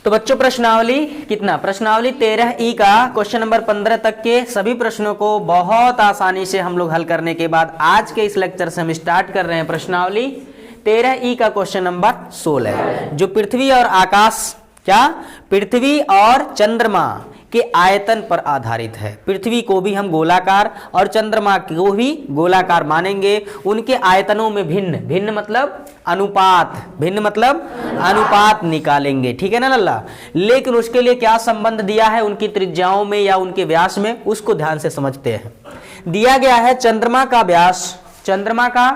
तो बच्चों प्रश्नावली कितना, प्रश्नावली 13E का क्वेश्चन नंबर 15 तक के सभी प्रश्नों को बहुत आसानी से हम लोग हल करने के बाद आज के इस लेक्चर से हम स्टार्ट कर रहे हैं प्रश्नावली 13E का क्वेश्चन नंबर 16 जो पृथ्वी और आकाश, क्या, पृथ्वी और चंद्रमा के आयतन पर आधारित है। पृथ्वी को भी हम गोलाकार और चंद्रमा को भी गोलाकार मानेंगे। उनके आयतनों में भिन्न भिन्न मतलब अनुपात, भिन्न मतलब अनुपात निकालेंगे, ठीक है ना लल्ला। लेकिन उसके लिए क्या संबंध दिया है उनकी त्रिज्याओं में या उनके व्यास में, उसको ध्यान से समझते हैं। दिया गया है चंद्रमा का व्यास, चंद्रमा का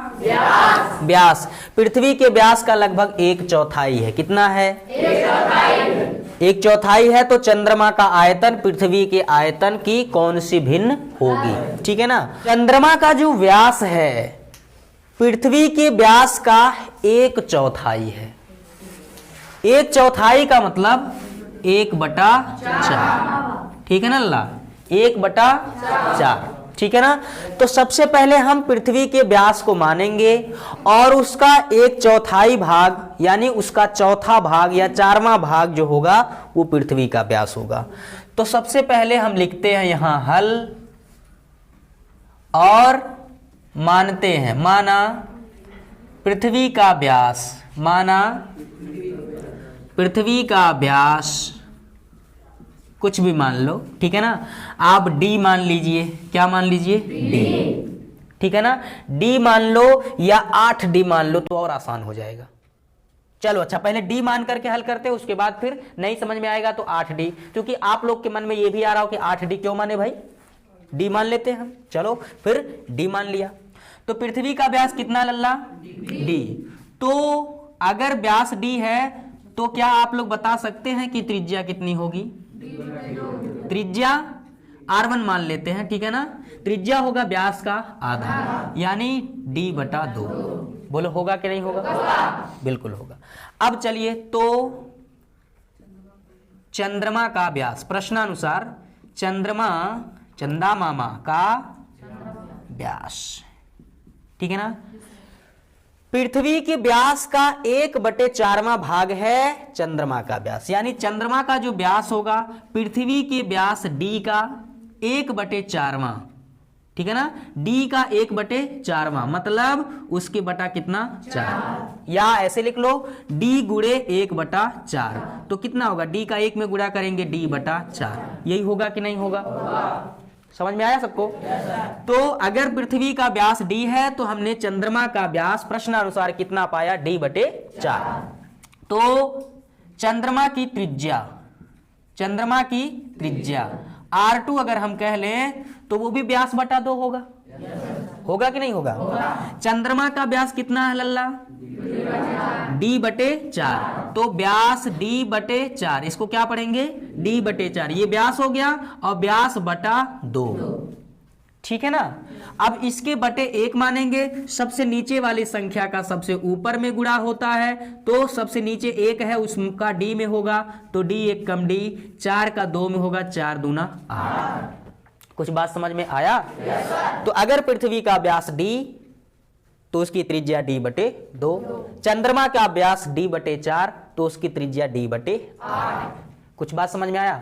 व्यास पृथ्वी के व्यास का लगभग 1/4 है। कितना है? 1/4 है। तो चंद्रमा का आयतन पृथ्वी के आयतन की कौन सी भिन्न होगी, ठीक है ना। चंद्रमा का जो व्यास है पृथ्वी के व्यास का 1/4 है। 1/4 का मतलब 1/4, ठीक है ना लल्ला, 1/4, ठीक है ना। तो सबसे पहले हम पृथ्वी के व्यास को मानेंगे और उसका 1/4 भाग यानी उसका चौथा भाग या 4वां भाग जो होगा वो पृथ्वी का व्यास होगा। तो सबसे पहले हम लिखते हैं यहां हल और मानते हैं, माना पृथ्वी का व्यास, माना पृथ्वी का व्यास कुछ भी मान लो, ठीक है ना। आप d मान लीजिए, क्या मान लीजिए? d, ठीक है ना। d मान लो या 8d मान लो तो और आसान हो जाएगा। चलो अच्छा, पहले d मान करके हल करते हैं, उसके बाद फिर नहीं समझ में आएगा तो 8d, क्योंकि आप लोग के मन में ये भी आ रहा हो कि 8d क्यों माने भाई, d मान लेते हैं हम। चलो फिर d मान लिया। तो पृथ्वी का व्यास कितना लल्ला? d। तो अगर व्यास d है तो क्या आप लोग बता सकते हैं कि त्रिज्या कितनी होगी? त्रिज्या r1 मान लेते हैं, ठीक है ना। त्रिज्या होगा व्यास का आधा यानी d/2। बोलो होगा कि नहीं होगा? बिल्कुल होगा। अब चलिए, तो चंद्रमा का व्यास, प्रश्नानुसार चंद्रमा, चंदा मामा का व्यास, ठीक है ना। पृथ्वी के व्यास का 1/4वां भाग है चंद्रमा का व्यास, यानी चंद्रमा का जो व्यास होगा पृथ्वी के व्यास d का 1/4वां, ठीक है ना। d का 1/4वां मतलब उसके बटा कितना? 4, या ऐसे लिख लो d गुणे 1/4। तो कितना होगा? d का 1 में गुणा करेंगे d/4। यही होगा कि नहीं होगा? समझ में आया सबको? तो अगर पृथ्वी का व्यास d है तो हमने चंद्रमा का व्यास प्रश्नानुसार कितना पाया? d/4। तो चंद्रमा की त्रिज्या, चंद्रमा की त्रिज्या r2 अगर हम कह लें तो वो भी व्यास बटा 2 होगा। होगा कि नहीं होगा? चंद्रमा का व्यास कितना है लल्ला? d/4। तो व्यास d/4, इसको क्या पढ़ेंगे? d/4। ये व्यास हो गया और व्यास बटा 2, ठीक है ना। अब इसके बटे 1 मानेंगे, सबसे नीचे वाली संख्या का सबसे ऊपर में गुणा होता है, तो सबसे नीचे 1 है उसका d में होगा, तो d 1 कम d, 4 का 2 में होगा, 4 दूना 8। कुछ बात समझ में आया? तो अगर पृथ्वी का व्यास d तो उसकी त्रिज्या d/2, चंद्रमा का व्यास d/4 तो उसकी त्रिज्या d/8। कुछ बात समझ में आया?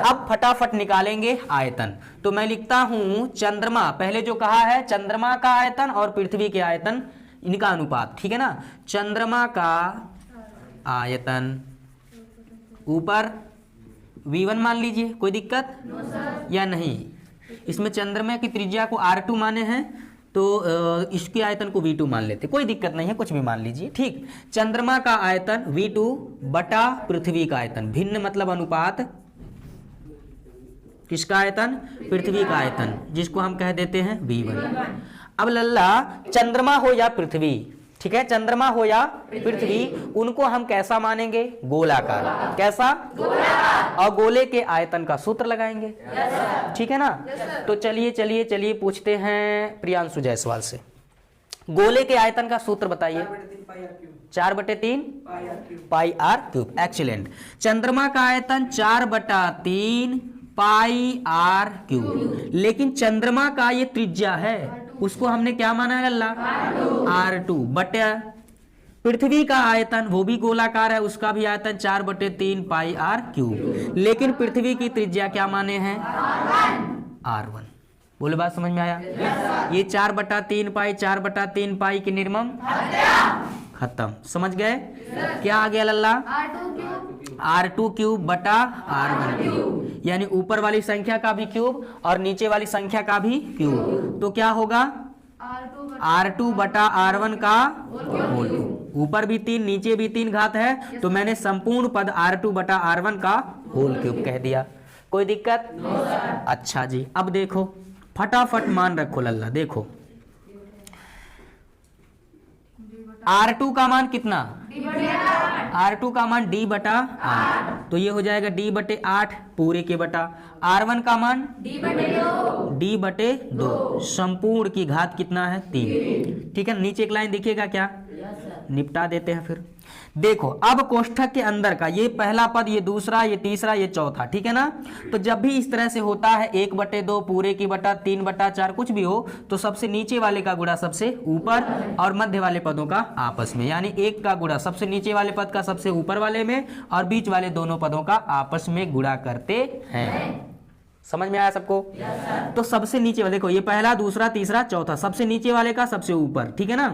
अब फटाफट निकालेंगे आयतन। तो मैं लिखता हूं चंद्रमा, पहले जो कहा है चंद्रमा का आयतन और पृथ्वी के आयतन, इनका अनुपात, ठीक है ना। चंद्रमा का आयतन ऊपर v1 मान लीजिए, कोई दिक्कत या नहीं? इसमें चंद्रमा की त्रिज्या को r2 माने हैं तो इसके आयतन को v2 मान लेते, कोई दिक्कत नहीं है, कुछ भी मान लीजिए, ठीक। चंद्रमा का आयतन v2 बटा पृथ्वी का आयतन, भिन्न मतलब अनुपात, किसका आयतन? पृथ्वी का आयतन, जिसको हम कह देते हैं v1। अब लल्ला चंद्रमा हो या पृथ्वी, ठीक है, चंद्रमा हो या पृथ्वी, उनको हम कैसा मानेंगे? गोलाकार। कैसा? गोलाकार। और गोले के आयतन का सूत्र लगाएंगे, ठीक है ना। तो चलिए चलिए चलिए पूछते हैं प्रियांशु जायसवाल से, गोले के आयतन का सूत्र बताइए। 4/3 πr3। एक्सीलेंट। चंद्रमा का आयतन 4/3 πr3, लेकिन चंद्रमा का ये त्रिज्या है, उसको हमने क्या माना है लल्ला? R2 बटे पृथ्वी का आयतन वो भी गोलाकार है, उसका भी आयतन 4/3 पाई आर क्यूब, लेकिन पृथ्वी की त्रिज्या क्या माने हैं? R1। बोले बात समझ में आया? ये 4/3 पाई 4/3 पाई की निर्मम खत्म। समझ गए? क्या आ गया लल्ला? R2 क्यूब बटा R1 क्यूब, यानी ऊपर वाली संख्या का भी क्यूब और नीचे वाली संख्या का भी क्यूब। तो क्या होगा? R2 बटा R1 का होल क्यूब। ऊपर भी 3 नीचे भी 3 घात है, तो मैंने संपूर्ण पद R2 बटा R1 का होल क्यूब कह दिया। कोई दिक्कत? अच्छा जी, अब देखो फटाफट मान रखो लल्ला। देखो R2 का मान कितना? R2 का मान D बटा 8, तो ये हो जाएगा D बटे 8 पूरे के बटा। R1 का मान D बटे 2, संपूर्ण की घात कितना है? 3। ठीक है, नीचे एक लाइन दिखेगा क्या? निपटा देते हैं फिर। देखो अब कोष्ठक के अंदर का ये पहला पद, ये दूसरा, ये तीसरा, ये चौथा, ठीक है ना। तो जब भी इस तरह से होता है 1/2 पूरे की बटा 3/4 कुछ भी हो, तो सबसे नीचे वाले का गुणा सबसे ऊपर और मध्य वाले पदों का आपस में, यानी 1 का गुणा सबसे नीचे वाले पद का सबसे ऊपर वाले में और बीच वाले दोनों पदों का आपस में गुणा करते हैं। समझ में आया सबको? तो सबसे नीचे वाले, देखो ये पहला, दूसरा, तीसरा, चौथा, सबसे नीचे वाले का सबसे ऊपर, ठीक है ना।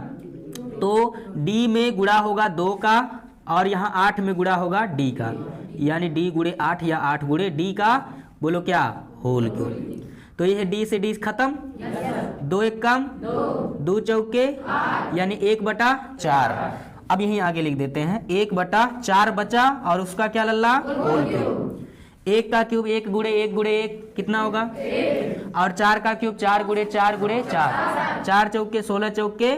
तो D में गुणा होगा 2 का और यहाँ 8 में गुणा होगा D का, यानी D गुणे 8 या 8 गुणे D का, बोलो क्या? Whole cube. तो ये है D से D खत्म, 2 एक कम, 2 चौके, यानी 1/4। अब यहीं आगे लिख देते हैं 1/4 बचा और उसका क्या लल्ला? Whole cube. 1 का क्यूब 1 गुणे 1 गुणे 1 कितना होगा? और 4 का क्यूब 4 गुणे 4 गुणे 4, 4 चौके 16 चौके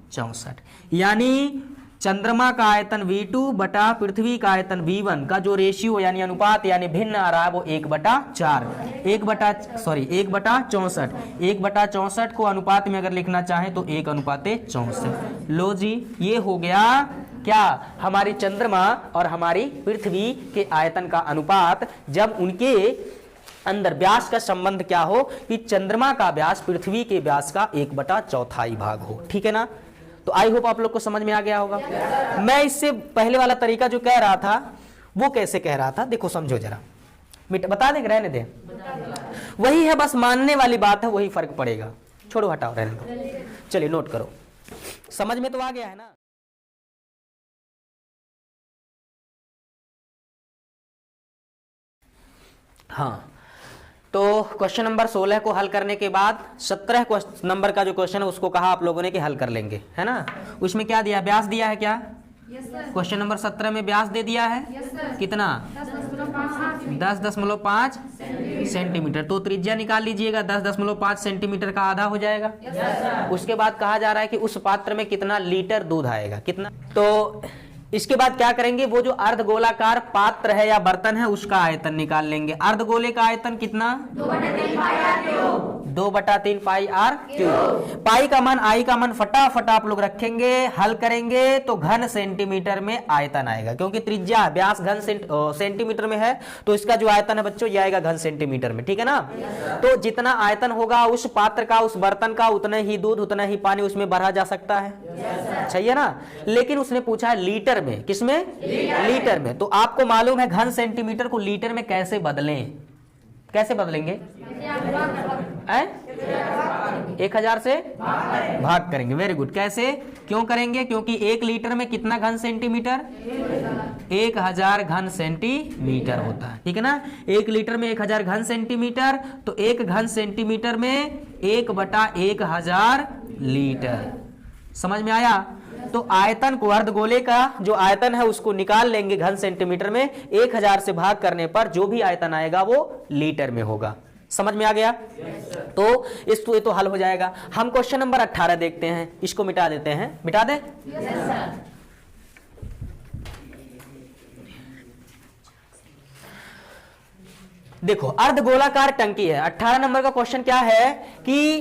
64, यानी चंद्रमा का आयतन V2 बटा पृथ्वी का आयतन V1 का जो रेशियो यानी अनुपात यानी भिन्न आ रहा है वो 1/4, 1/64। 1/64 को अनुपात में अगर लिखना चाहें तो 1/64। लो जी, ये हो गया क्या? हमारी चंद्रमा और हमारी पृथ्वी के आयतन का अनुपात, जब उनके अंदर व्यास का संबंध क्या हो कि चंद्रमा का व्यास पृथ्वी के व्यास का 1/4 भाग हो। ठीक है ना। तो आई होप आप लोग को समझ में आ गया होगा। मैं इससे पहले वाला तरीका जो कह रहा था वो कैसे कह रहा था, देखो समझो जरा, बता दें, रहने दें, वही है, बस मानने वाली बात है, वही फर्क पड़ेगा। छोड़ो, हटाओ, रहने दो। चलिए नोट करो, समझ में तो आ गया है ना। हाँ, तो क्वेश्चन नंबर 16 को हल करने के बाद 17 नंबर का जो क्वेश्चन है उसको कहा आप लोगों ने कि हल कर लेंगे, है ना। उसमें क्या दिया? व्यास दिया है क्या? क्वेश्चन नंबर 17 में व्यास दे दिया है कितना? 10.5 सेंटीमीटर। तो त्रिज्या निकाल लीजिएगा, 10.5 सेंटीमीटर का आधा हो जाएगा। उसके बाद कहा जा रहा है कि उस पात्र में कितना लीटर दूध आएगा, कितना। तो इसके बाद क्या करेंगे, वो जो अर्धगोलाकार पात्र है या बर्तन है उसका आयतन निकाल लेंगे। अर्धगोले का आयतन कितना? 2/3 पाई आर क्यूब। पाई का मान, आई का मान फटाफट आप लोग रखेंगे, हल करेंगे तो घन सेंटीमीटर में आयतन आएगा, क्योंकि त्रिज्या व्यास घन सेंटीमीटर में है, तो इसका जो आयतन है बच्चों ये आएगा घन सेंटीमीटर में। ठीक है ना। तो जितना आयतन होगा उस पात्र का, उस बर्तन का, उतना ही दूध, उतना ही पानी उसमें भरा जा सकता है। सही है ना। लेकिन उसने पूछा है लीटर में, किसमें? लीटर में। तो आपको मालूम है घन सेंटीमीटर को लीटर में कैसे बदलें, कैसे बदलेंगे? 1000 से भाग करेंगे। Very good. कैसे, क्यों करेंगे? क्योंकि 1 लीटर में कितना घन सेंटीमीटर? 1000 घन सेंटीमीटर होता है। ठीक है ना। 1 लीटर में 1000 घन सेंटीमीटर, तो 1 घन सेंटीमीटर में 1/1000 लीटर। समझ में आया। तो आयतन को, अर्धगोले का जो आयतन है उसको निकाल लेंगे घन सेंटीमीटर में, 1000 से भाग करने पर जो भी आयतन आएगा वो लीटर में होगा। समझ में आ गया। तो इस ये तो हल हो जाएगा। हम क्वेश्चन नंबर 18 देखते हैं, इसको मिटा देते हैं। मिटा दे। देखो अर्धगोलाकार टंकी है। 18 नंबर का क्वेश्चन क्या है कि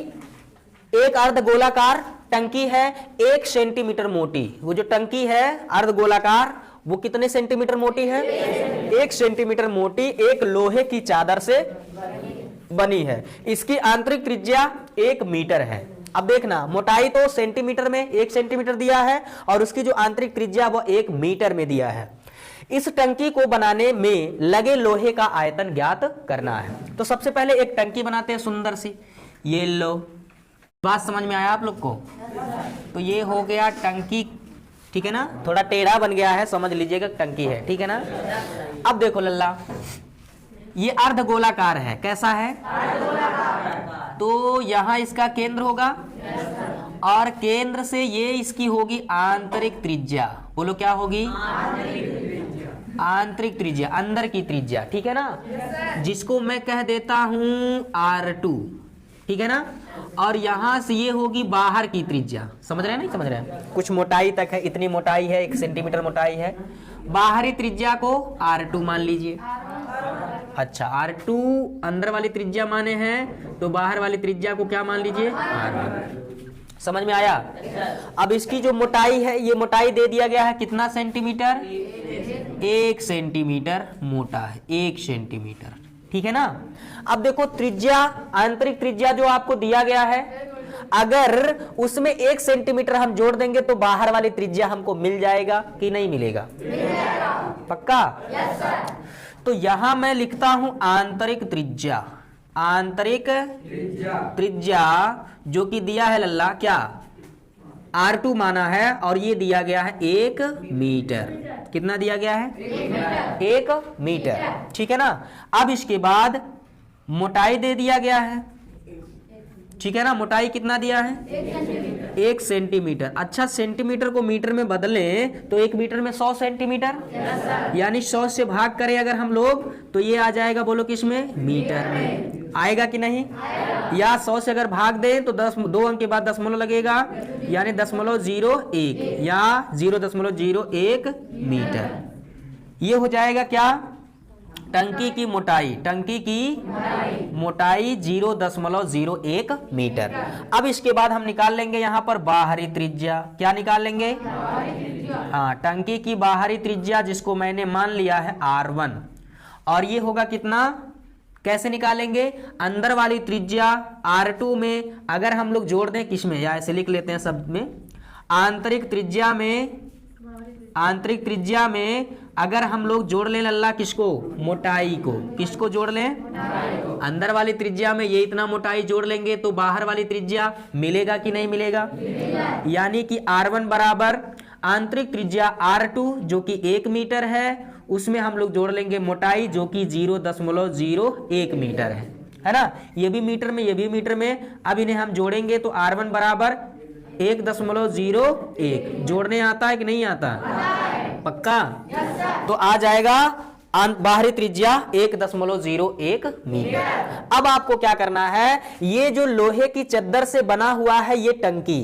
एक अर्धगोलाकार टंकी है 1 सेंटीमीटर मोटी। वो जो टंकी है अर्धगोलाकार वो कितने सेंटीमीटर मोटी है? 1 सेंटीमीटर मोटी, एक लोहे की चादर से बनी है। इसकी आंतरिक त्रिज्या 1 मीटर है। अब देखना, मोटाई तो सेंटीमीटर में 1 सेंटीमीटर दिया है और उसकी जो आंतरिक त्रिज्या वो 1 मीटर में दिया है। इस टंकी को बनाने में लगे लोहे का आयतन ज्ञात करना है। तो सबसे पहले एक टंकी बनाते हैं सुंदर सी। ये लो, बात समझ में आया आप लोग को? तो ये हो गया टंकी, ठीक है ना, थोड़ा टेढ़ा बन गया है, समझ लीजिएगा टंकी है, ठीक है ना। अब देखो लल्ला, ये अर्धगोलाकार है, कैसा है? तो यहां इसका केंद्र होगा और केंद्र से ये इसकी होगी आंतरिक त्रिज्या। बोलो क्या होगी? आंतरिक त्रिज्या, अंदर की त्रिज्या, ठीक है ना, जिसको मैं कह देता हूं R2, ठीक है ना। और यहां से ये होगी बाहर की त्रिज्या। समझ रहे हैं नहीं समझ रहे हैं? कुछ मोटाई तक है, इतनी मोटाई है, 1 सेंटीमीटर मोटाई है। बाहरी त्रिज्या को R2 मान लीजिए। अच्छा, R2 अंदर वाली त्रिज्या माने हैं, तो बाहर वाली त्रिज्या को क्या मान लीजिए? R1। समझ में आया? अब इसकी जो मोटाई है, ये मोटाई दे दिया गया है कितना सेंटीमीटर? 1 सेंटीमीटर मोटा है, 1 सेंटीमीटर, ठीक है ना। अब देखो त्रिज्या, आंतरिक त्रिज्या जो आपको दिया गया है, अगर उसमें 1 सेंटीमीटर हम जोड़ देंगे तो बाहर वाली त्रिज्या हमको मिल जाएगा कि नहीं मिलेगा? पक्का? तो यहां मैं लिखता हूं आंतरिक त्रिज्या। आंतरिक त्रिज्या जो कि दिया है लल्ला, क्या? R2 माना है और ये दिया गया है 1 मीटर। कितना दिया गया है? 1 मीटर, ठीक है ना। अब इसके बाद मोटाई दे दिया गया है, ठीक है ना। मोटाई कितना दिया है? 1 सेंटीमीटर। अच्छा, सेंटीमीटर को मीटर में बदलें तो 1 मीटर में 100 सेंटीमीटर, यानी 100 से भाग करें अगर हम लोग तो ये आ जाएगा, बोलो किस में? मीटर में। आएगा कि नहीं? या 100 से अगर भाग दें तो 2 अंक के बाद दशमलव लगेगा, यानी 0.01 या 0.01 मीटर। ये हो जाएगा क्या? टंकी की मोटाई। टंकी की मोटाई 0.01 मीटर। अब इसके बाद हम निकाल लेंगे यहां पर बाहरी त्रिज्या। क्या निकाल लेंगे? हाँ, टंकी की बाहरी त्रिज्या जिसको मैंने मान लिया है R1, और ये होगा कितना? कैसे निकालेंगे? अंदर वाली त्रिज्या R2 में अगर हम लोग जोड़ दें, किसमें, या ऐसे लिख लेते हैं शब्द में, आंतरिक त्रिज्या में अगर हम लोग जोड़ लें लल्ला किसको? मोटाई को। किसको जोड़ लें? अंदर वाली त्रिज्या में ये इतना मोटाई जोड़ लेंगे तो बाहर वाली त्रिज्या मिलेगा कि नहीं मिलेगा? यानी कि R1 बराबर आंतरिक त्रिज्या R2 जो कि 1 मीटर है, उसमें हम लोग जोड़ लेंगे मोटाई जो कि 0.01 मीटर है ना। ये भी मीटर में, ये भी मीटर में। अब इन्हें हम जोड़ेंगे तो R1 बराबर 1.01। जोड़ने आता है कि नहीं आता? पक्का? तो आ जाएगा बाहरी त्रिज्या 1.01 मीटर। अब आपको क्या करना है, ये जो लोहे की चद्दर से बना हुआ है ये टंकी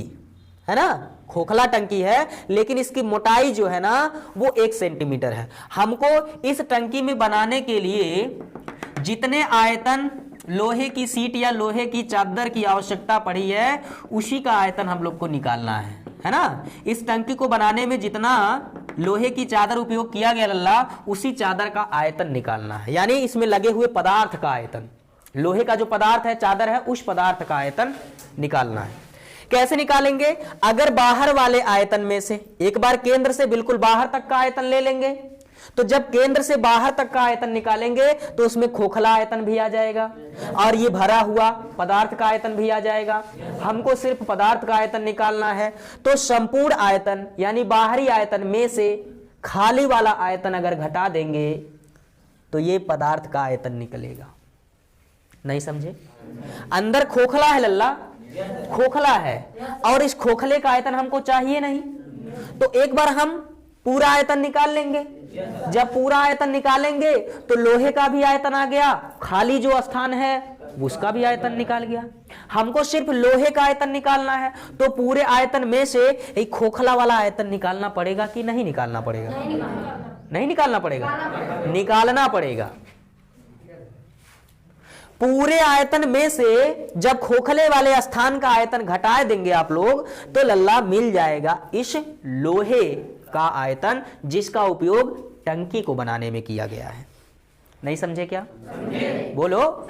है ना, खोखला टंकी है, लेकिन इसकी मोटाई जो है ना वो 1 सेंटीमीटर है। हमको इस टंकी में बनाने के लिए जितने आयतन लोहे की सीट या लोहे की चादर की आवश्यकता पड़ी है उसी का आयतन हम लोग को निकालना है ना। इस टंकी को बनाने में जितना लोहे की चादर उपयोग किया गया लल्ला, उसी चादर का आयतन निकालना है, यानी इसमें लगे हुए पदार्थ का आयतन। लोहे का जो पदार्थ है, चादर है, उस पदार्थ का आयतन निकालना है। कैसे निकालेंगे? अगर बाहर वाले आयतन में से एक बार केंद्र से बिल्कुल बाहर तक का आयतन ले लेंगे, तो जब केंद्र से बाहर तक का आयतन निकालेंगे तो उसमें खोखला आयतन भी आ जाएगा और ये भरा हुआ पदार्थ का आयतन भी आ जाएगा। हमको सिर्फ पदार्थ का आयतन निकालना है, तो संपूर्ण आयतन यानी बाहरी आयतन में से खाली वाला आयतन अगर घटा देंगे तो ये पदार्थ का आयतन निकलेगा। नहीं समझे? अंदर खोखला है लल्ला, खोखला है, और इस खोखले का आयतन हमको चाहिए नहीं, तो एक बार हम पूरा आयतन निकाल लेंगे। जब पूरा आयतन निकालेंगे तो लोहे का भी आयतन आ गया, खाली जो स्थान है उसका भी आयतन निकाल गया। हमको सिर्फ लोहे का आयतन निकालना है, तो पूरे आयतन में से एक खोखला वाला आयतन निकालना पड़ेगा कि नहीं निकालना पड़ेगा? नहीं निकालना पड़ेगा, निकालना पड़ेगा। पूरे आयतन में से जब खोखले वाले स्थान का आयतन घटा देंगे आप लोग, तो लल्ला मिल जाएगा इस लोहे का आयतन जिसका उपयोग टंकी को बनाने में किया गया है। नहीं समझे क्या? बोलो।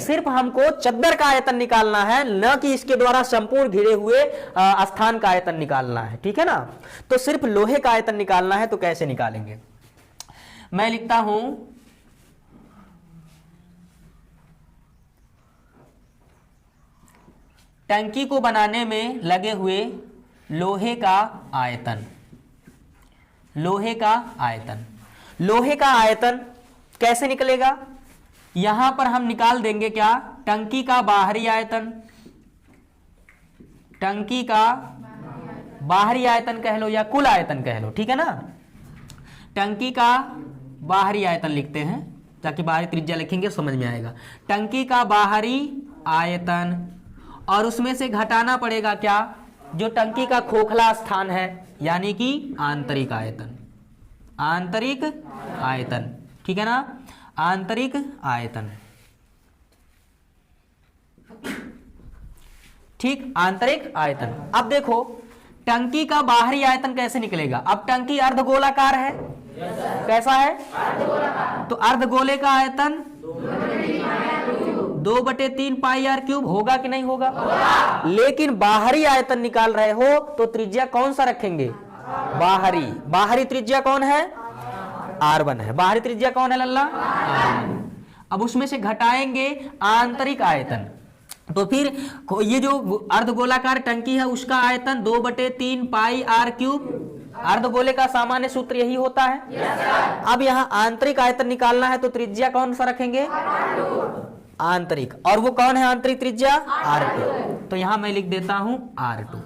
सिर्फ हमको चद्दर का आयतन निकालना है, न कि इसके द्वारा संपूर्ण घिरे हुए स्थान का आयतन निकालना है, ठीक है ना। तो सिर्फ लोहे का आयतन निकालना है, तो कैसे निकालेंगे? मैं लिखता हूं टंकी को बनाने में लगे हुए लोहे का आयतन। लोहे का आयतन, लोहे का आयतन कैसे निकलेगा? यहां पर हम निकाल देंगे क्या? टंकी का बाहरी आयतन। टंकी का बाहरी आयतन कह लो या कुल आयतन कह लो, ठीक है ना। टंकी का बाहरी आयतन लिखते हैं, ताकि बाहरी त्रिज्या लिखेंगे समझ में आएगा। टंकी का बाहरी आयतन, और उसमें से घटाना पड़ेगा क्या? जो टंकी का खोखला स्थान है, यानी कि आंतरिक आयतन। आंतरिक आयतन, ठीक है ना, आंतरिक आयतन। ठीक, आंतरिक आयतन। अब देखो टंकी का बाहरी आयतन कैसे निकलेगा? अब टंकी अर्धगोलाकार है, कैसा है? तो अर्धगोले का आयतन 2/3 पाई आर क्यूब होगा कि नहीं होगा? लेकिन बाहरी आयतन निकाल रहे हो तो त्रिज्या कौन सा रखेंगे? बाहरी। बाहरी त्रिज्या कौन है? R1 है। बाहरी त्रिज्या कौन है लल्ला? R1। अब उसमें से घटाएंगे आंतरिक आयतन, तो फिर ये जो अर्धगोलाकार टंकी है उसका आयतन 2/3 पाई आर क्यूब। अर्धगोले का सामान्य सूत्र यही होता है। अब यहाँ आंतरिक आयतन निकालना है, तो त्रिज्या कौन सा रखेंगे? आंतरिक। और वो कौन है आंतरिक त्रिज्या? R2। तो यहां मैं लिख देता हूं R2।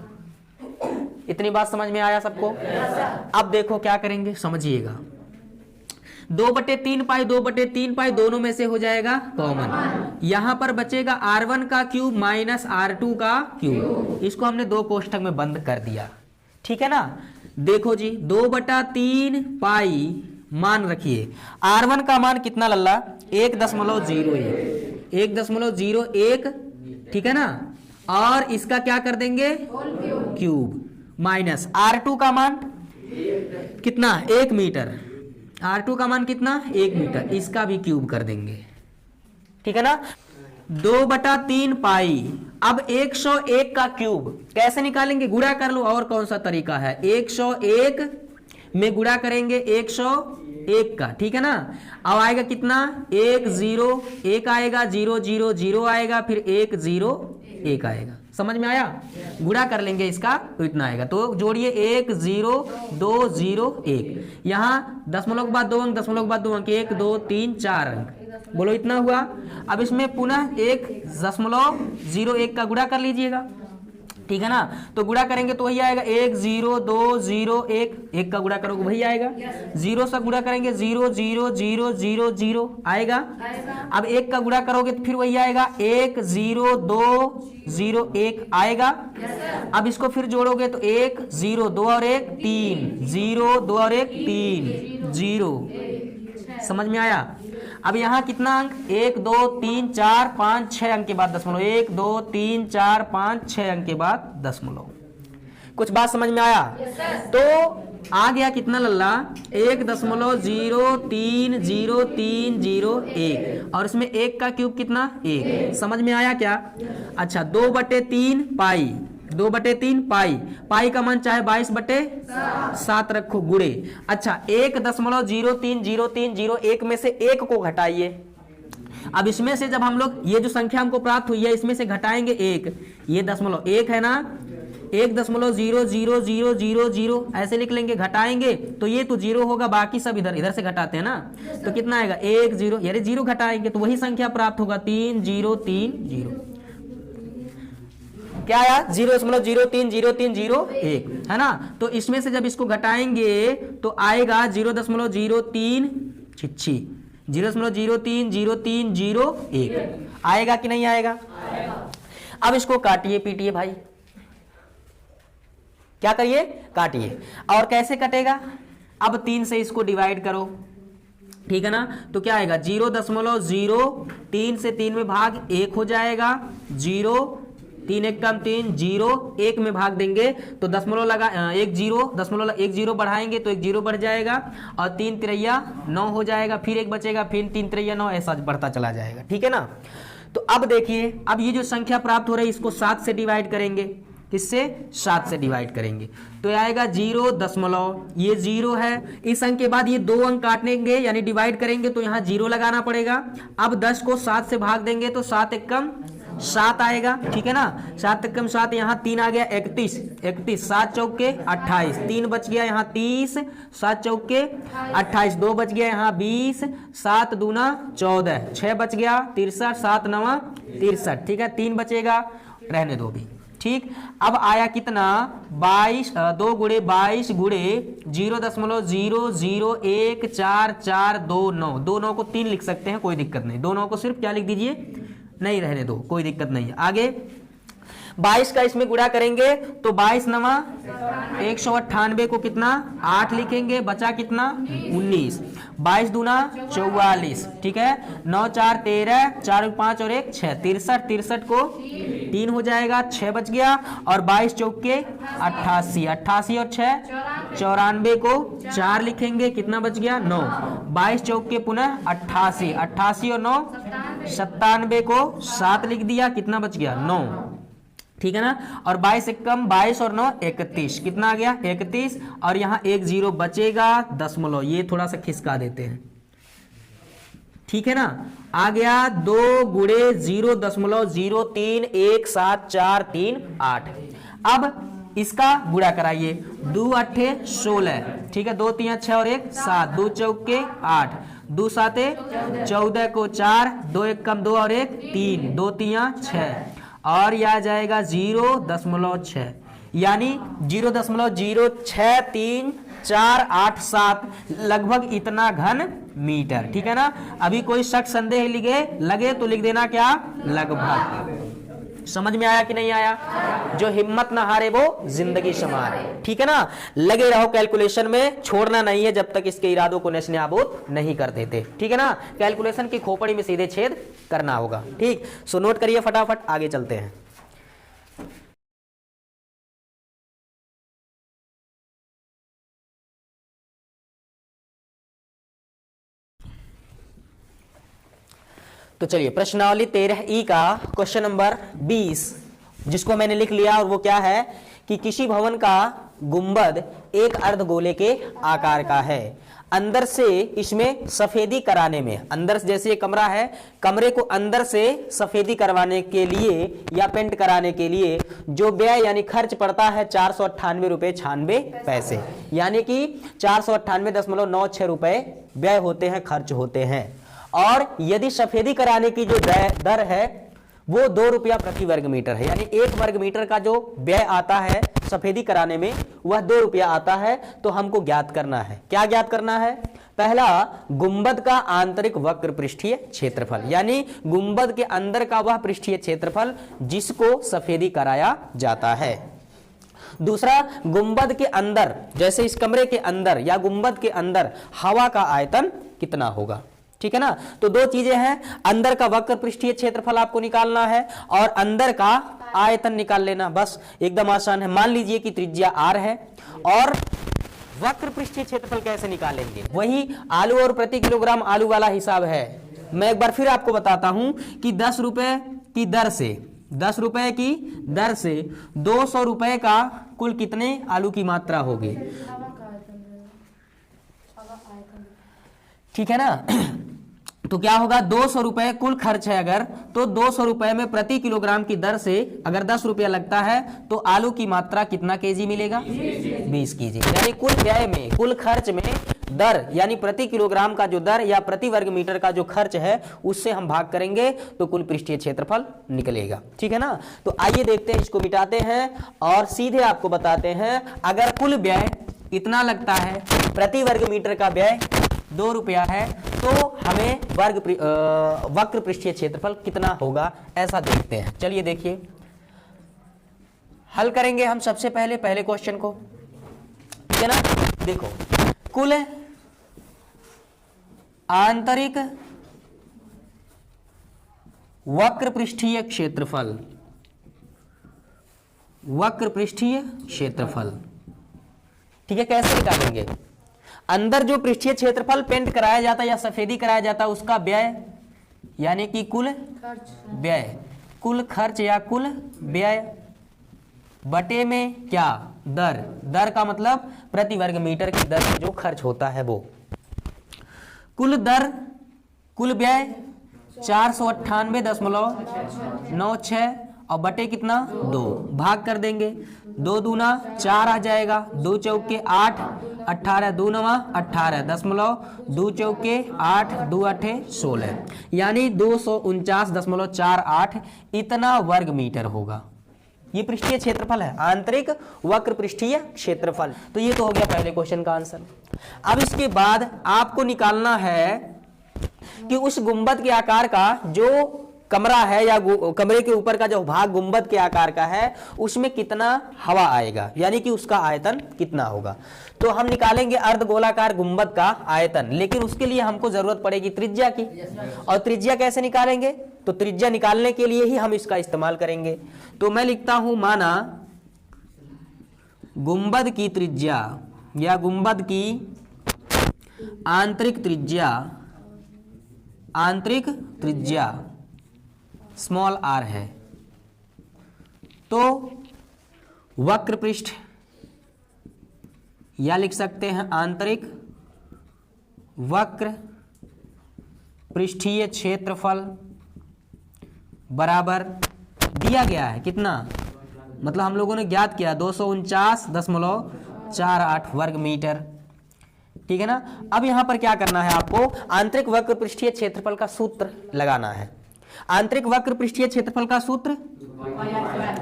इतनी बात समझ में आया सबको? अब देखो क्या करेंगे, समझिएगा। 2/3 पाई 2/3 पाई दोनों में से हो जाएगा कॉमन। यहां पर बचेगा R1 का क्यूब माइनस R2 का क्यूब। इसको हमने 2 कोष्ठक में बंद कर दिया, ठीक है ना। देखो जी 2/3 पाई मान रखिए। R1 का मान कितना लल्ला? 1.01। 1.01, ठीक है ना। और इसका क्या कर देंगे? क्यूब। माइनस R2 का मान कितना? 1 मीटर। R2 का मान कितना? 1 मीटर। इसका भी क्यूब कर देंगे, ठीक है ना। 2/3 पाई। अब 101 का क्यूब कैसे निकालेंगे? गुणा कर लो, और कौन सा तरीका है? 101 में गुणा करेंगे 101 का, ठीक है ना। अब आएगा कितना? 1 0 1 आएगा, 0 0 0 आएगा, फिर 1 0 1 आएगा। समझ में आया? गुणा कर लेंगे इसका तो इतना आएगा। तो जोड़िए 1 0 2 0 1। यहाँ दशमलव के बाद 2 अंक, दशमलव के बाद 2 अंक, 1 2 3 4 अंक। बोलो इतना हुआ। अब इसमें पुनः 1.01 का गुणा कर लीजिएगा, ठीक है ना। तो गुणा करेंगे तो वही आएगा 1 0 2 0 1। 1 का गुणा करोगे वही आएगा। 0 से गुणा करेंगे 0 0 0 0 0 आएगा। अब 1 का गुणा करोगे तो फिर वही आएगा 1 0 2 0 1 आएगा। अब इसको फिर जोड़ोगे तो 1 0 2 और 1 3 0 2 और 1 3 0। समझ में आया? अब यहाँ कितना अंक? 1 2 3 4 5 6 अंक के बाद दशमलव। 1 2 3 4 5 6 अंक के बाद दशमलव। कुछ बात समझ में आया? तो आ गया कितना लल्ला? 1.030301 और इसमें 1 का क्यूब कितना? 1। समझ में आया क्या? अच्छा 2/3 पाई। 2/3 पाई। पाई का मान चाहे 22/7 रखो गुणे। अच्छा 1.030301 में से 1 को घटाइए। अब इसमें से जब हम लोग ये जो संख्या हमको प्राप्त हुई है इसमें से घटाएंगे 1। ये दशमलव 1 है ना, 1.00000 ऐसे लिख लेंगे। घटाएंगे तो ये तो 0 होगा, बाकी सब इधर इधर से घटाते हैं ना। तो कितना आएगा? 1 0, यानी 0 घटाएंगे तो वही संख्या प्राप्त होगा 3030। क्या आया? 0.030301 है ना। तो इसमें से जब इसको घटाएंगे तो आएगा 0.03 छिच्छी 0.030301 आएगा कि नहीं आएगा? अब इसको काटिए पीटिए भाई। क्या करिए? काटिए। और कैसे कटेगा? अब 3 से इसको डिवाइड करो, ठीक है ना। तो क्या आएगा? 0.03 से 3 में भाग 1 हो जाएगा। 0 3 एक कम 3, 0 1 में भाग देंगे तो दशमलव लगा 1 0 दशमलव 1 0 बढ़ाएंगे तो 1 0 बढ़ जाएगा और 3 तिरैया 9 हो जाएगा, फिर 1 बचेगा, फिर 3 तिरैया 9, ऐसा बढ़ता चला जाएगा। ठीक है ना। तो अब देखिए, अब ये जो संख्या प्राप्त हो रही है इसको 7 से डिवाइड करेंगे। किससे? 7 से डिवाइड करेंगे तो आएगा 0 दशमलव, ये 0 है। इस अंक के बाद ये 2 अंक काटेंगे यानी डिवाइड करेंगे तो यहाँ 0 लगाना पड़ेगा। अब 10 को 7 से भाग देंगे तो 7 एक कम 7 आएगा। ठीक है ना। 7 एक कम 7, यहाँ 3 आ गया 31, 7 चौके 28, 3 बच गया यहाँ 30, 7 चौके 28, 2 बच गया यहाँ 20, 7 दूना 14, 6 बच गया 63, 7 नवा 63। ठीक है, 3 बचेगा, रहने दो भी। ठीक, अब आया कितना 22, 2 गुणे 22 गुणे 0.001442 9, 2 9 को 3 लिख सकते हैं, कोई दिक्कत नहीं। 2 9 को सिर्फ क्या लिख दीजिए, नहीं रहने दो, कोई दिक्कत नहीं है। आगे 22 का इसमें गुणा करेंगे तो 22 नवा 198 को कितना 8 लिखेंगे, बचा कितना 19, 22 दूना 44। ठीक है, 9 4 13, 4 5 और 1 6, 63, 63 को 3 हो जाएगा, 6 बच गया और 22 चौके 88, 88 और 6 94 को 4 लिखेंगे, कितना बच गया 9, 22 चौके पुनः 88, 88 और 9 97 को 7 लिख दिया, कितना बच गया 9। ठीक है ना। और 22 एक कम 22 और 9 31, कितना आ गया 31 और यहाँ 1 0 बचेगा दशमलव, ये थोड़ा सा खिसका देते हैं। ठीक है ना। आ गया 2 गुणे 0.0317438। अब इसका गुणा कराइए, 2 8 16। ठीक है, 2 3 6 और 1 7, 2 चौके 8, 2 7 14 को 4, 2 एक कम 2 और 1 3, 2 3 6 और यह आ जाएगा 0.6 यानी 0.06347 लगभग इतना घन मीटर। ठीक है ना। अभी कोई शक संदेह लगे तो लिख देना क्या लगभग। समझ में आया कि नहीं आया? जो हिम्मत ना हारे वो जिंदगी संवारे। ठीक है ना। लगे रहो कैलकुलेशन में, छोड़ना नहीं है जब तक इसके इरादों को नेश नाबूद नहीं कर देते। ठीक है ना। कैलकुलेशन की खोपड़ी में सीधे छेद करना होगा। ठीक, सो नोट करिए फटाफट, आगे चलते हैं। तो चलिए प्रश्नावली 13E का क्वेश्चन नंबर 20 जिसको मैंने लिख लिया, और वो क्या है कि किसी भवन का गुंबद एक अर्धगोले के आकार का है। अंदर से इसमें सफेदी कराने में, अंदर से जैसे ये कमरा है, कमरे को अंदर से सफेदी करवाने के लिए या पेंट कराने के लिए जो व्यय यानी खर्च पड़ता है 498 रुपये 96 पैसे, यानी कि 498.96 रुपए व्यय होते हैं, खर्च होते हैं। और यदि सफेदी कराने की जो दर है वो 2 रुपया प्रति वर्ग मीटर है, यानी 1 वर्ग मीटर का जो व्यय आता है सफेदी कराने में वह 2 रुपया आता है। तो हमको ज्ञात करना है, क्या ज्ञात करना है? पहला, गुंबद का आंतरिक वक्र पृष्ठीय क्षेत्रफल, यानी गुंबद के अंदर का वह पृष्ठीय क्षेत्रफल जिसको सफेदी कराया जाता है। दूसरा, गुंबद के अंदर, जैसे इस कमरे के अंदर या गुंबद के अंदर हवा का आयतन कितना होगा। ठीक है ना। तो 2 चीजें हैं, अंदर का वक्र पृष्ठीय क्षेत्रफल आपको निकालना है और अंदर का आयतन निकाल लेना, बस एकदम आसान है। मान लीजिए कि त्रिज्या r है और वक्र पृष्ठीय क्षेत्रफल कैसे निकालेंगे, वही आलू और प्रति किलोग्राम आलू वाला हिसाब है। मैं एक बार फिर आपको बताता हूं कि 10 रुपए की दर से 200 रुपए का कुल कितने आलू की मात्रा होगी। ठीक है ना। तो क्या होगा, 200 रुपए कुल खर्च है अगर, तो 200 रुपए में प्रति किलोग्राम की दर से अगर 10 रुपया लगता है तो आलू की मात्रा कितना केजी मिलेगा, 20 केजी। यानी कुल व्यय में, कुल खर्च में दर यानी प्रति किलोग्राम का जो दर या प्रति वर्ग मीटर का जो खर्च है उससे हम भाग करेंगे तो कुल पृष्ठीय क्षेत्रफल निकलेगा। ठीक है ना। तो आइए देखते हैं, इसको मिटाते हैं और सीधे आपको बताते हैं, अगर कुल व्यय इतना लगता है, प्रति वर्ग मीटर का व्यय 2 रुपया है, तो हमें वक्र पृष्ठीय क्षेत्रफल कितना होगा ऐसा देखते हैं। चलिए देखिए, हल करेंगे हम सबसे पहले क्वेश्चन को। ठीक है ना। देखो, कुल आंतरिक वक्र पृष्ठीय क्षेत्रफल वक्र पृष्ठीय क्षेत्रफल। ठीक है, कैसे निकालेंगे? अंदर जो पृष्ठीय क्षेत्रफल पेंट कराया जाता है या सफेदी कराया जाता है उसका व्यय, यानी कि कुल व्यय, कुल खर्च या कुल व्यय बटे में क्या, दर। दर का मतलब प्रति वर्ग मीटर की दर से जो खर्च होता है वो। कुल दर, कुल व्यय 498.96 और बटे कितना 2, भाग कर देंगे। 2 दूना 4 आ जाएगा, 2 चौके 8, 18 2 नवा 18, 2 चौके 8, 2 अठे 16, यानी 249.48 इतना वर्ग मीटर होगा। ये पृष्ठीय क्षेत्रफल है, आंतरिक वक्र पृष्ठीय क्षेत्रफल। तो ये तो हो गया पहले क्वेश्चन का आंसर। अब इसके बाद आपको निकालना है कि उस गुंबद के आकार का जो कमरा है या कमरे के ऊपर का जो भाग गुंबद के आकार का है उसमें कितना हवा आएगा, यानी कि उसका आयतन कितना होगा। तो हम निकालेंगे अर्धगोलाकार गुंबद का आयतन, लेकिन उसके लिए हमको जरूरत पड़ेगी त्रिज्या की। और त्रिज्या कैसे निकालेंगे? तो त्रिज्या निकालने के लिए ही हम इसका इस्तेमाल करेंगे। तो मैं लिखता हूं, माना गुंबद की त्रिज्या या गुंबद की आंतरिक त्रिज्या, आंतरिक त्रिज्या स्मॉल r है, तो वक्र पृष्ठ या लिख सकते हैं आंतरिक वक्र पृष्ठीय क्षेत्रफल बराबर दिया गया है कितना, मतलब हम लोगों ने ज्ञात किया 249.48 वर्ग मीटर। ठीक है ना। अब यहां पर क्या करना है आपको, आंतरिक वक्र पृष्ठीय क्षेत्रफल का सूत्र लगाना है। आंतरिक वक्र पृष्ठीय क्षेत्रफल का सूत्र,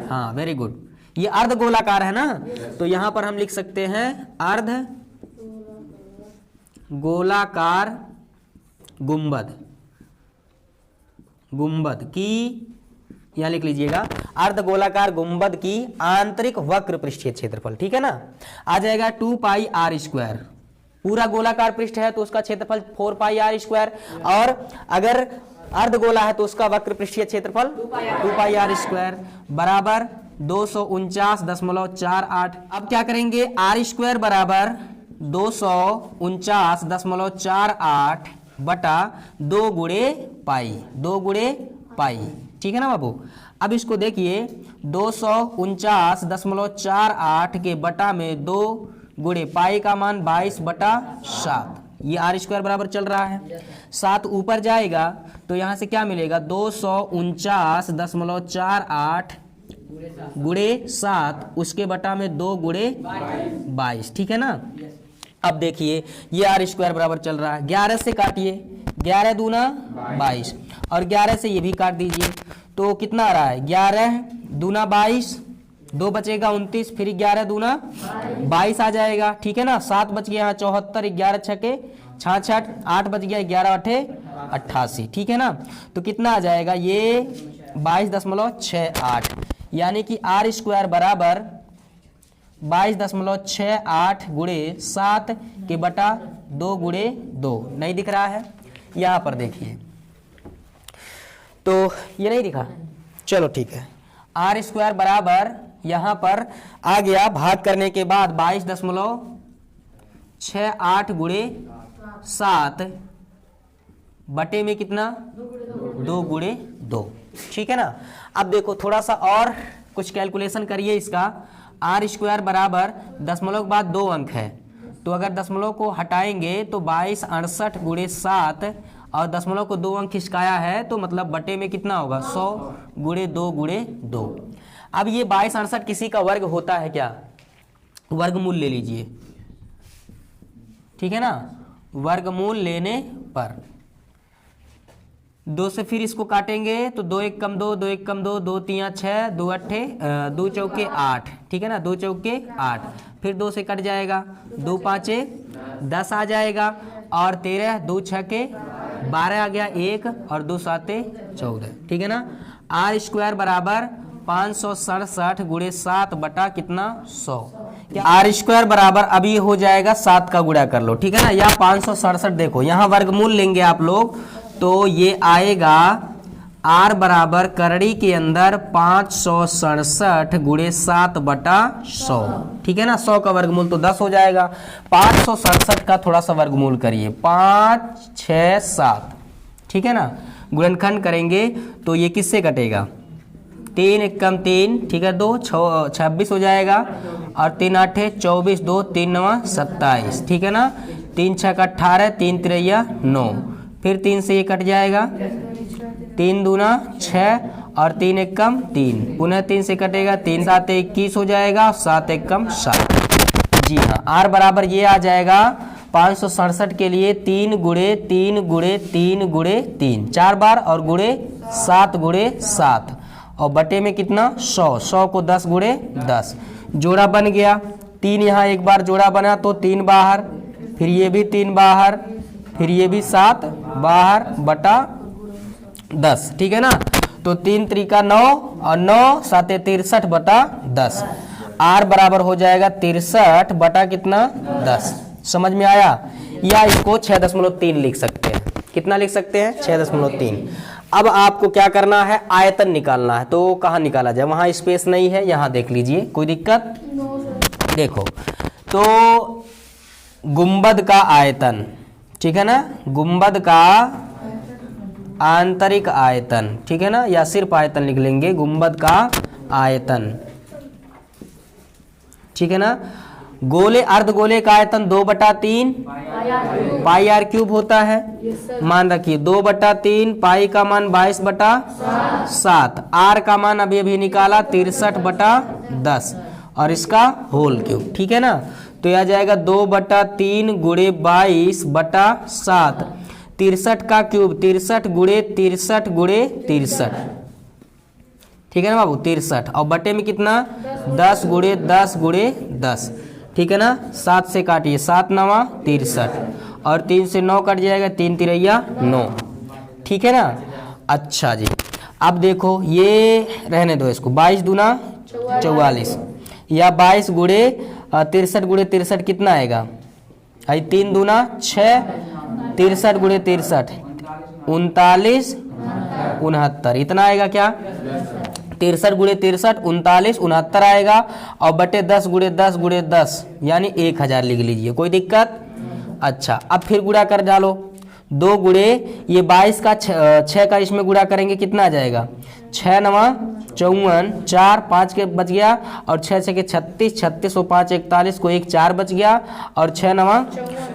हाँ वेरी गुड, ये अर्ध गोलाकार है ना, तो यहां पर हम लिख सकते हैं अर्ध गोलाकार गुंबद, गुंबद की, यहां लिख लीजिएगा अर्ध गोलाकार गुंबद की आंतरिक वक्र पृष्ठीय क्षेत्रफल। ठीक है ना, आ जाएगा 2 पाई आर स्क्वायर। पूरा गोलाकार पृष्ठ है तो उसका क्षेत्रफल 4 पाई आर स्क्वायर, और अगर अर्ध गोला है तो उसका वक्र पृष्ठीय क्षेत्रफल 2 पाई आर स्क्वायर बराबर 249.48। अब क्या करेंगे, आर स्क्वायर बराबर 249.48 बटा 2 गुणे पाई, 2 गुणे पाई। ठीक है ना बाबू। अब इसको देखिए 249.48 के बटा में 2 गुणे पाई का मान 22/7, ये आर स्क्वायर बराबर चल रहा है, 7 ऊपर जाएगा तो यहां से क्या मिलेगा 249.48 गुणे 7, उसके बटा में 2 गुणे 22। ठीक है ना। अब देखिए ये आर स्क्वायर बराबर चल रहा है, 11 से काटिए, 11 दूना 22 और 11 से ये भी काट दीजिए, तो कितना आ रहा है 11 दूना 22, 2 बचेगा 29, फिर 11 दूना 22 आ जाएगा। ठीक है ना, 7 बच गया यहाँ 74, 11 छके 66, 8 बच गया 11 अठे 88। ठीक है ना, तो कितना आ जाएगा ये 22.68, यानी कि आर स्क्वायर बराबर 22.68 गुणे 7 के बटा 2 गुणे 2। नहीं दिख रहा है, यहां पर देखिए, तो ये नहीं दिखा, चलो ठीक है। आर स्क्वायर बराबर यहां पर आ गया, भाग करने के बाद 22.68 गुणे 7 बटे में कितना 2 गुणे 2। ठीक है ना। अब देखो थोड़ा सा और कुछ कैलकुलेशन करिए इसका। आर स्क्वायर बराबर दशमलव के बाद 2 अंक है, तो अगर दशमलव को हटाएंगे तो 2268 गुणे 7 और दशमलव को 2 अंक खिसकाया है तो मतलब बटे में कितना होगा 100 गुणे 2 गुणे 2। अब ये 2268 किसी का वर्ग होता है क्या, वर्गमूल ले लीजिए। ठीक है ना, वर्गमूल लेने पर 2 से फिर इसको काटेंगे तो 2 1 कम 2, 2 1 कम 2, 2 3 6, 2 अट्ठे 2 चौके 8। ठीक है ना, 2 चौके 8, फिर 2 से कट जाएगा, 2 5 10 आ जाएगा, और 13 2 छके 12 आ गया 1 और 2 7 14। ठीक है ना। आर स्क्वायर बराबर 567 गुणे 7 बटा कितना 100। आर स्क्वायर बराबर अभी हो जाएगा 7 का गुणा कर लो। ठीक है ना, या 567, देखो यहाँ वर्गमूल लेंगे आप लोग तो ये आएगा आर बराबर करड़ी के अंदर 567 गुणे 7/100। ठीक है ना, 100 का वर्गमूल तो 10 हो जाएगा। 567 का थोड़ा सा वर्गमूल करिए, 5 6 7। ठीक है ना, गुणनखंड करेंगे तो ये किससे कटेगा, 3 एकम 3, ठीक है, 2 26 हो जाएगा, और 3 8 24, 2 3 9 27। ठीक है ना, 3 6 का 18, 3 3 9, फिर 3 से ये कट जाएगा, 3 दूना 6 और 3 एकम 3, पुनः 3 से कटेगा, 3 7 21 हो जाएगा, 7 एकम 7। जी हाँ, आर बराबर ये आ जाएगा 567 के लिए 3 गुणे 3 गुणे 3 गुणे 3 4 बार, और गुणे 7 गुणे 7, और बटे में कितना 100, 100 को 10 गुणे 10, जोड़ा बन गया। 3 यहाँ एक बार जोड़ा बना तो 3 बाहर, फिर ये भी 3 बाहर, फिर ये भी 7 बाहर बटा 10। ठीक है ना, तो 3 त्रिका 9 और 9 7 63 बटा 10। आर बराबर हो जाएगा 63 बटा कितना 10। समझ में आया? या इसको 6.3 लिख सकते हैं। कितना लिख सकते हैं? 6.3। अब आपको क्या करना है, आयतन निकालना है। तो कहाँ निकाला जाए, वहां स्पेस नहीं है, यहां देख लीजिए, कोई दिक्कत? देखो तो गुंबद का आयतन, ठीक है ना, गुंबद का आंतरिक आयतन, ठीक है ना, या सिर्फ आयतन लिख लेंगे, गुंबद का आयतन, ठीक है ना। गोले अर्धगोले का आयतन 2/3 पाई आर क्यूब होता है। मान रखिए 2/3, पाई का मान 22/7, आर का मान अभी अभी निकाला 63/10, और इसका होल क्यूब। ठीक है ना, तो यह आ जाएगा 2/3 गुणे 22/7, 63 का क्यूब 63 गुणे 63 गुणे 63। ठीक है ना बाबू, 63, और बटे में कितना 10 गुणे 10 गुणे 10। ठीक है ना, 7 से काटिए, 7 9 63, और 3 से 9 कट जाएगा, 3 3 9। ठीक है ना। अच्छा जी, अब देखो ये रहने दो इसको, 22 दूना 44, या 22 गुणे 63 गुणे 63 कितना आएगा, 3 दूना 6, 63 गुणे 63 39 69, इतना आएगा क्या, 63 गुणे 63 39 69 आएगा, और बटे 10 गुणे 10 गुणे 10 यानी 1000 लिख लीजिए, कोई दिक्कत? अच्छा, अब फिर गुणा कर डालो, 2 गुणे ये 22 का 6 का इसमें गुणा करेंगे, कितना आ जाएगा, 6 9 54, 4 5 के बच गया, और 6 6 के 36, 36 और 5 41 को 1 4 बच गया, और 6 9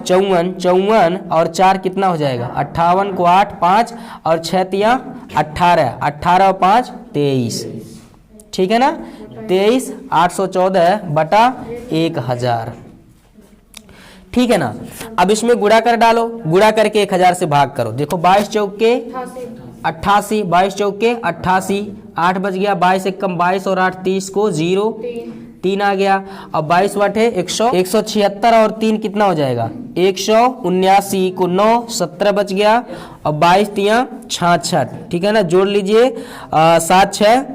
54, 54 और 4 कितना हो जाएगा, 58 को 8 5, और 6 3 18, 18 और 5 23। ठीक है ना, 23 814 बटा 1000। ठीक है ना। अब इसमें गुणा कर डालो, गुणा करके 1000 से भाग करो। देखो 22 चौके 88, 22 चौके 88, 8 बच गया, 22 एकम 22 और 8 30 को 0 3 आ गया, अब 22 बटे 176, और 3 कितना हो जाएगा, 179 को 9 17 बच गया, और 22 3 66। ठीक है ना, जोड़ लीजिए, 7 6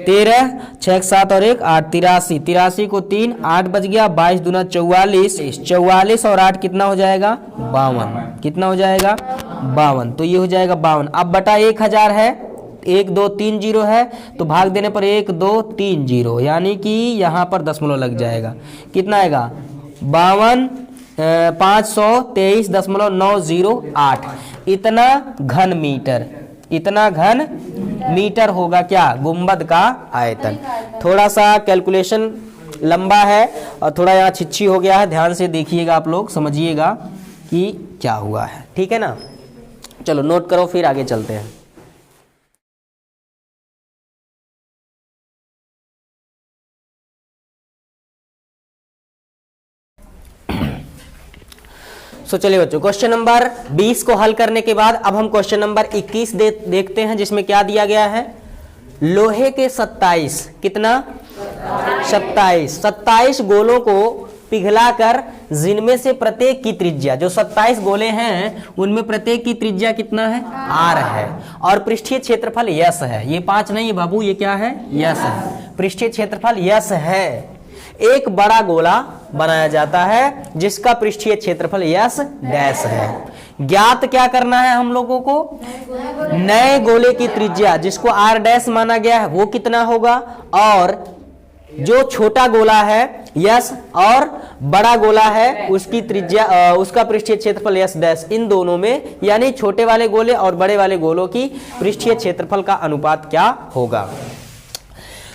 13, 6 7 और 1 8 83, 83 को 3 8 बच गया, 22 दूना 44, 44 और 8 कितना हो जाएगा, 52। कितना हो जाएगा, 52। तो ये हो जाएगा 52। अब बटा 1000 है, 1 2 3 0 है, तो भाग देने पर 1 2 3 0, यानी कि यहाँ पर दशमलव लग जाएगा। कितना आएगा, 52 523.908। इतना घन मीटर, इतना घन मीटर होगा क्या, गुंबद का आयतन। थोड़ा सा कैलकुलेशन लंबा है और थोड़ा यहाँ छिछी हो गया है, ध्यान से देखिएगा, आप लोग समझिएगा कि क्या हुआ है। ठीक है ना, चलो नोट करो, फिर आगे चलते हैं। सो चलिए बच्चों, क्वेश्चन नंबर 20 को हल करने के बाद अब हम क्वेश्चन नंबर 21 देखते हैं, जिसमें क्या दिया गया है, लोहे के 27 कितना 27 गोलों को पिघलाकर जिनमें से प्रत्येक की त्रिज्या, जो 27 गोले हैं उनमें प्रत्येक की त्रिज्या कितना है, r है, और पृष्ठीय क्षेत्रफल यस है। ये 5 नहीं है बाबू, ये क्या है, यस है, पृष्ठीय क्षेत्रफल यस है। एक बड़ा गोला बनाया जाता है जिसका पृष्ठीय क्षेत्रफल यस डैश है। ज्ञात क्या करना है हम लोगों को, नए गोले की त्रिज्या जिसको आर डैश माना गया है वो कितना होगा, और जो छोटा गोला है यस और बड़ा गोला है उसकी त्रिज्या उसका पृष्ठीय क्षेत्रफल यस डैश, इन दोनों में यानी छोटे वाले गोले और बड़े वाले गोलों की पृष्ठीय क्षेत्रफल का अनुपात क्या होगा।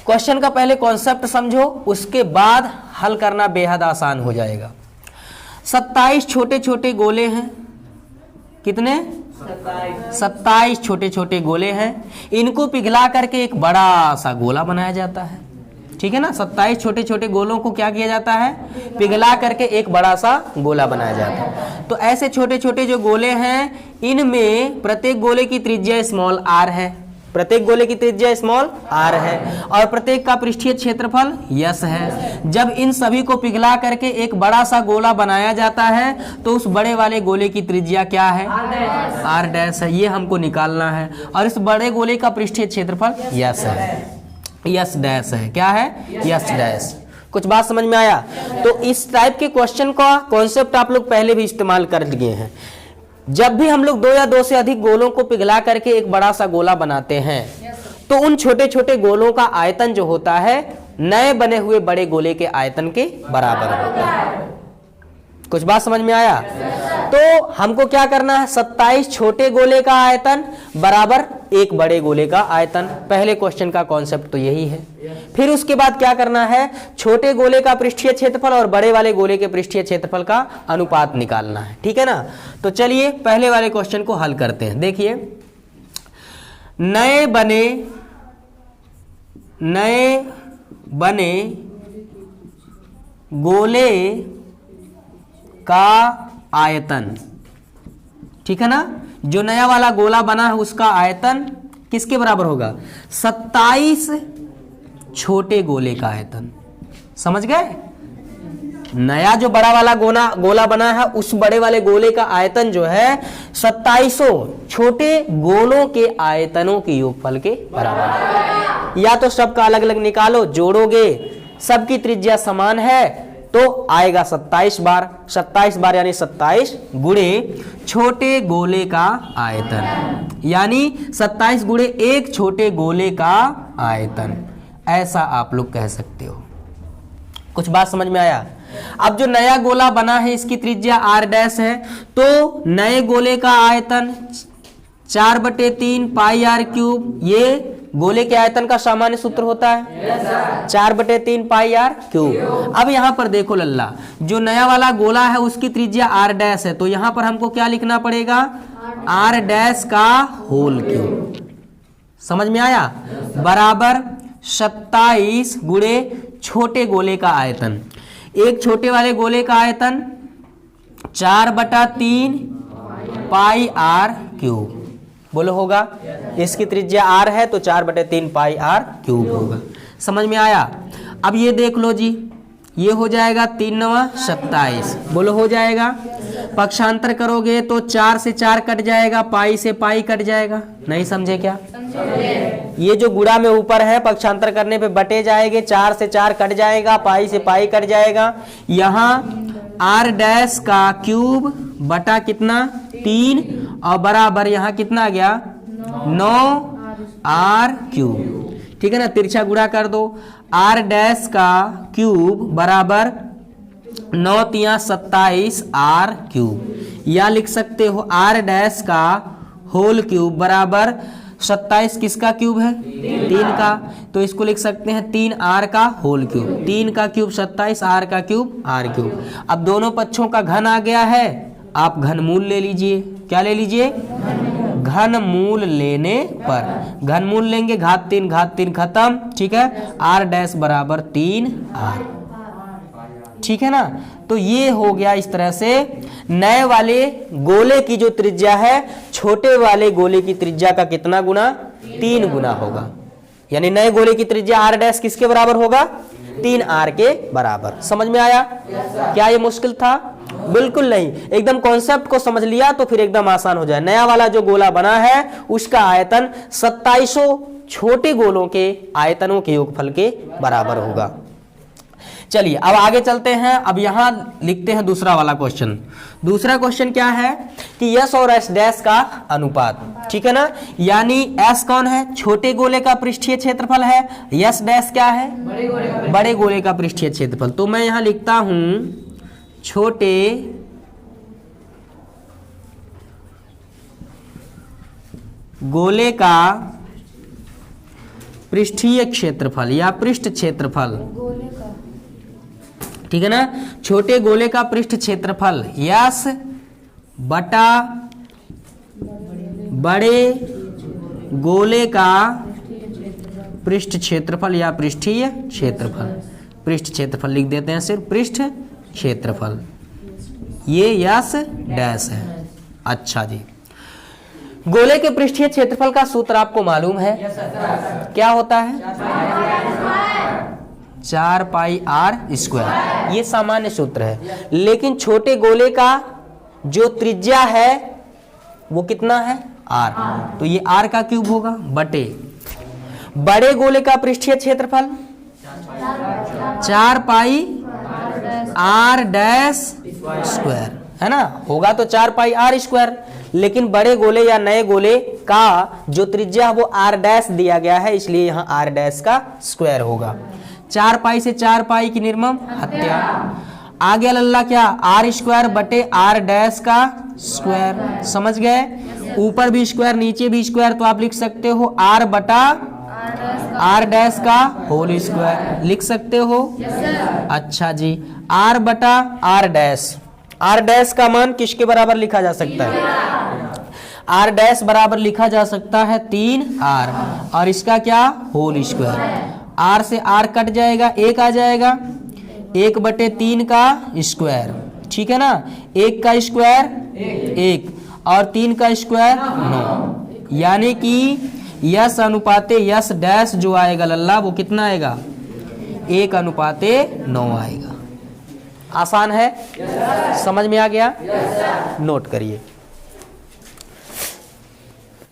क्वेश्चन का पहले कॉन्सेप्ट समझो, उसके बाद हल करना बेहद आसान हो जाएगा। 27 छोटे छोटे गोले हैं, कितने 27 छोटे छोटे गोले हैं, इनको पिघला करके एक बड़ा सा गोला बनाया जाता है, ठीक है ना। 27 छोटे छोटे गोलों को क्या किया जाता है, पिघला करके एक बड़ा सा गोला बनाया जाता है। तो ऐसे छोटे छोटे जो गोले हैं इनमें प्रत्येक गोले की त्रिज्या स्मॉल आर है, प्रत्येक गोले की त्रिज्या स्मॉल आर है और प्रत्येक का पृष्ठीय क्षेत्रफल यस है। जब इन सभी को पिघला करके एक बड़ा सा गोला बनाया जाता है तो उस बड़े वाले गोले की त्रिज्या क्या है, आर डैश है, ये हमको निकालना है। और इस बड़े गोले का पृष्ठीय क्षेत्रफल यस है, यस डैश है, क्या है, यस डैश। कुछ बात समझ में आया। तो इस टाइप के क्वेश्चन का कॉन्सेप्ट आप लोग पहले भी इस्तेमाल कर लिए हैं। जब भी हम लोग 2 या 2 से अधिक गोलों को पिघला करके एक बड़ा सा गोला बनाते हैं तो उन छोटे छोटे गोलों का आयतन जो होता है नए बने हुए बड़े गोले के आयतन के बराबर होता है। कुछ बात समझ में आया। तो हमको क्या करना है, 27 छोटे गोले का आयतन बराबर एक बड़े गोले का आयतन। पहले क्वेश्चन का कॉन्सेप्ट तो यही है। फिर उसके बाद क्या करना है, छोटे गोले का पृष्ठीय क्षेत्रफल और बड़े वाले गोले के पृष्ठीय क्षेत्रफल का अनुपात निकालना है, ठीक है ना। तो चलिए पहले वाले क्वेश्चन को हल करते हैं। देखिए, नए बने गोले का आयतन, ठीक है ना, जो नया वाला गोला बना है उसका आयतन किसके बराबर होगा, 27 छोटे गोले का आयतन। समझ गए, नया जो बड़ा वाला गोला बना है उस बड़े वाले गोले का आयतन जो है 2700 छोटे गोलों के आयतनों के योगफल के बराबर। या तो सबका अलग अलग निकालो, जोड़ोगे, सबकी त्रिज्या समान है तो आएगा 27 बार। 27 बार यानी 27 गुणे छोटे गोले का आयतन, यानी 27 गुणे एक छोटे गोले का आयतन, ऐसा आप लोग कह सकते हो। कुछ बात समझ में आया। अब जो नया गोला बना है इसकी त्रिज्या आर डैश है, तो नए गोले का आयतन 4/3 पाई आर क्यूब, ये गोले के आयतन का सामान्य सूत्र होता है 4/3 पाई आर क्यूब। अब यहां पर देखो लल्ला, जो नया वाला गोला है उसकी त्रिज्या आर डैश है, तो यहां पर हमको क्या लिखना पड़ेगा, आर डैश का होल क्यूब। समझ में आया, बराबर 27 गुणे छोटे गोले का आयतन। एक छोटे वाले गोले का आयतन 4/3 पाई आर क्यूब, बोलो होगा। इसकी त्रिज्या आर है तो 4/3 पाई आर क्यूब होगा। समझ में आया। अब ये देख लो जी, ये हो जाएगा 3 9 27, बोलो हो जाएगा। पक्षांतर करोगे तो 4 से 4 कट जाएगा, पाई से पाई कट जाएगा। नहीं समझे क्या, ये जो गुणा में ऊपर है पक्षांतर करने पे बटे जाएंगे, 4 से 4 कट जाएगा, पाई से पाई कट जाएगा। यहाँ आर डैश का क्यूब बटा कितना 3 और बराबर यहाँ कितना आ गया 9 आर क्यूब, ठीक है ना। तिरछा गुणा कर दो, आर डैश का क्यूब बराबर 9 3 27 आर क्यूब, या लिख सकते हो आर डैश का होल क्यूब बराबर 27 किसका क्यूब है 3 का, तो इसको लिख सकते हैं 3 आर का होल क्यूब। 3 का क्यूब 27, आर का क्यूब आर क्यूब। अब दोनों पक्षों का घन आ गया है, आप घनमूल ले लीजिए। क्या ले लीजिए, घनमूल लेने पर, घनमूल लेंगे घात 3 खत्म, ठीक है। आर डैश बराबर 3 आर, ठीक है ना। तो ये हो गया इस तरह से नए वाले गोले की जो त्रिज्या है छोटे वाले गोले की त्रिज्या का कितना गुना 3 गुना होगा, यानी नए गोले की त्रिज्या आर डैश किसके बराबर होगा 3 आर के बराबर। समझ में आया। क्या ये मुश्किल था, बिल्कुल नहीं। एकदम कॉन्सेप्ट को समझ लिया तो फिर एकदम आसान हो जाए। नया वाला जो गोला बना है उसका आयतन 2700 छोटे गोलों के आयतनों के योगफल के बराबर होगा। चलिए अब आगे चलते हैं। अब यहां लिखते हैं दूसरा वाला क्वेश्चन। दूसरा क्वेश्चन क्या है कि यस और एस डैश का अनुपात, ठीक है ना। यानी एस कौन है, छोटे गोले का पृष्ठीय क्षेत्रफल है, यस डैश क्या है, बड़े गोले का पृष्ठीय क्षेत्रफल। तो मैं यहां लिखता हूं छोटे गोले का पृष्ठीय क्षेत्रफल या पृष्ठ क्षेत्रफल, ठीक है ना। छोटे गोले का पृष्ठ क्षेत्रफल यस बटा बड़े गोले का पृष्ठ क्षेत्रफल या पृष्ठीय क्षेत्रफल। पृष्ठ क्षेत्रफल लिख देते हैं सिर्फ पृष्ठ क्षेत्रफल, ये यस डैश है। अच्छा जी, गोले के पृष्ठीय क्षेत्रफल का सूत्र आपको मालूम है, क्या होता है, 4 पाई आर स्क्वायर। ये सामान्य सूत्र है। लेकिन छोटे गोले का जो त्रिज्या है वो कितना है, आर, तो ये आर का क्यूब होगा बटे बड़े गोले का पृष्ठीय क्षेत्रफल 4 पाई आर डैश स्क्वायर, है ना, होगा तो 4 पाई आर स्क्वायर। लेकिन बड़े गोले या नए गोले का जो त्रिज्या है वो आर डैश दिया गया है, इसलिए यहाँ आर डैश का स्क्वायर होगा। 4 पाई से 4 पाई की निर्मम हत्या, आ गया लल्ला क्या, आर स्क्वायर बटे आर डैश का स्क्वायर। समझ गए, ऊपर भी स्क्वायर नीचे भी स्क्वायर, तो आप लिख सकते हो आर बटा आर डैश का होल स्क्वायर, लिख सकते हो। अच्छा जी, आर बटा आर डैश, आर डैश का मान किसके बराबर लिखा जा सकता है, आर डैश बराबर लिखा जा सकता है 3r, और इसका क्या, होल स्क्वायर। आर से आर कट जाएगा, 1 आ जाएगा, 1 बटे 3 का स्क्वायर, ठीक है ना। 1 का स्क्वायर 1 और 3 का स्क्वायर 9, यानी कि यस अनुपाते यस डैश जो आएगा लल्ला वो कितना आएगा, 1 अनुपाते 9 आएगा। आसान है, समझ में आ गया, नोट करिए।